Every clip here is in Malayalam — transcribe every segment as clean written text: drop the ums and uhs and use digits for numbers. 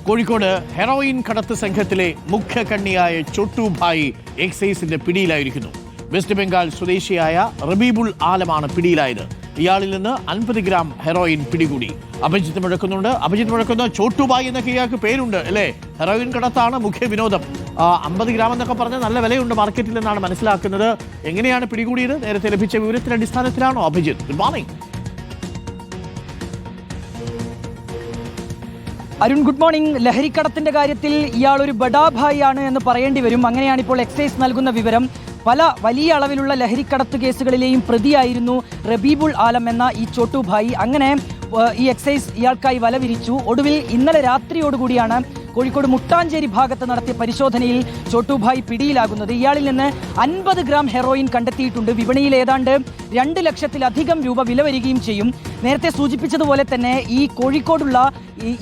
കോഴിക്കോട് ഹെറോയിൻ കടത്ത് സംഘത്തിലെ മുഖ്യ കണ്ണിയായ ചോട്ടുഭായി എക്സൈസിന്റെ പിടിയിലായിരിക്കുന്നു. വെസ്റ്റ് ബംഗാൾ സ്വദേശിയായ റബീബുൾ ആലമാണ് പിടിയിലായത്. ഇയാളിൽ നിന്ന് 50 ഗ്രാം ഹെറോയിൻ പിടികൂടി. അഭിജിത്ത് മുഴക്കുന്ന ചോട്ടുഭായി എന്നൊക്കെ ഇയാൾക്ക് പേരുണ്ട് അല്ലേ? ഹെറോയിൻ കടത്താണ് മുഖ്യ വിനോദം. 50 ഗ്രാം എന്നൊക്കെ പറഞ്ഞാൽ നല്ല വിലയുണ്ട് മാർക്കറ്റിൽ എന്നാണ് മനസ്സിലാക്കുന്നത്. എങ്ങനെയാണ് പിടികൂടിയത്? നേരത്തെ ലഭിച്ച വിവരത്തിന്റെ അടിസ്ഥാനത്തിലാണോ Abhijith? Good morning. Arun, good morning. ലഹരിക്കടത്തിന്റെ കാര്യത്തിൽ ഇയാൾ ഒരു ബഡാഭായി ആണ് എന്ന് പറയേണ്ടി വരും. അങ്ങനെയാണ് ഇപ്പോൾ എക്സൈസ് നൽകുന്ന വിവരം. പല വലിയ അളവിലുള്ള ലഹരിക്കടത്ത് കേസുകളിലെയും പ്രതിയായിരുന്നു റബീബുൾ ആലം എന്ന ഈ ചോട്ടുഭായി. അങ്ങനെ ഈ എക്സൈസ് ഇയാൾക്കായി വല വിരിച്ചു. ഒടുവിൽ ഇന്നലെ രാത്രിയോടുകൂടിയാണ് കോഴിക്കോട് മുട്ടാഞ്ചേരി ഭാഗത്ത് നടത്തിയ പരിശോധനയിൽ ചോട്ടുഭായി പിടിയിലാകുന്നത്. ഇയാളിൽ നിന്ന് 50 ഗ്രാം ഹെറോയിൻ കണ്ടെത്തിയിട്ടുണ്ട്. വിപണിയിൽ ഏതാണ്ട് 2 ലക്ഷത്തിലധികം രൂപ വില വരികയും ചെയ്യും. നേരത്തെ സൂചിപ്പിച്ചതുപോലെ തന്നെ ഈ കോഴിക്കോടുള്ള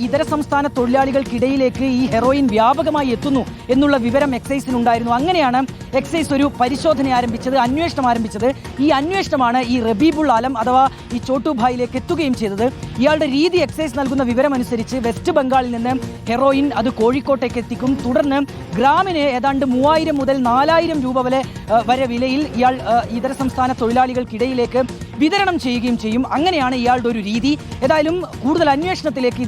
ഇതര സംസ്ഥാന തൊഴിലാളികൾക്കിടയിലേക്ക് ഈ ഹെറോയിൻ വ്യാപകമായി എത്തുന്നു എന്നുള്ള വിവരം എക്സൈസിനുണ്ടായിരുന്നു. അങ്ങനെയാണ് എക്സൈസ് ഒരു പരിശോധന ആരംഭിച്ചത്, അന്വേഷണം ആരംഭിച്ചത്. ഈ അന്വേഷണമാണ് ഈ റബീബുൾ ആലം അഥവാ ഈ ചോട്ടുഭായിലേക്ക് എത്തുകയും ചെയ്തത്. ഇയാളുടെ രീതി എക്സൈസ് നൽകുന്ന വിവരമനുസരിച്ച് വെസ്റ്റ് ബംഗാളിൽ നിന്ന് ഹെറോയിൻ അത് കോഴിക്കോട്ടേക്ക് എത്തിക്കും. തുടർന്ന് ഗ്രാമിന് ഏതാണ്ട് 3000 മുതൽ 4000 രൂപ വരെ വിലയിൽ ഇയാൾ ഇതര സംസ്ഥാന തൊഴിലാളികൾക്കിടയിലേക്ക് വിതരണം ചെയ്യുകയും ചെയ്യും. അങ്ങനെയാണ് ഇയാളുടെ ഒരു രീതി. ഏതായാലും കൂടുതൽ അന്വേഷണത്തിലേക്ക്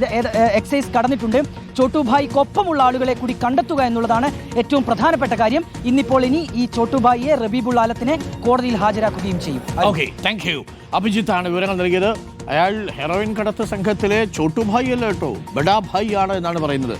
എക്സൈസ് കടന്നിട്ടുണ്ട്. ചോട്ടുഭായിക്കൊപ്പമുള്ള ആളുകളെ കൂടി കണ്ടെത്തുക എന്നുള്ളതാണ് ഏറ്റവും പ്രധാനപ്പെട്ട കാര്യം. ഇനി ഈ ചോട്ടുഭായിയെ റബീബുൾ ആലത്തിനെ കോടതിയിൽ ഹാജരാക്കുകയും ചെയ്യും. Okay, thank you. അഭിജിത്താണ് വിവരങ്ങൾ നൽകിയത്. അയാൾ ഹെറോയിൻ കടത്ത് സംഘത്തിലെ ചോട്ടുഭായി അല്ല കേട്ടോ, ബഡാഭായി ആണ് എന്നാണ് പറയുന്നത്.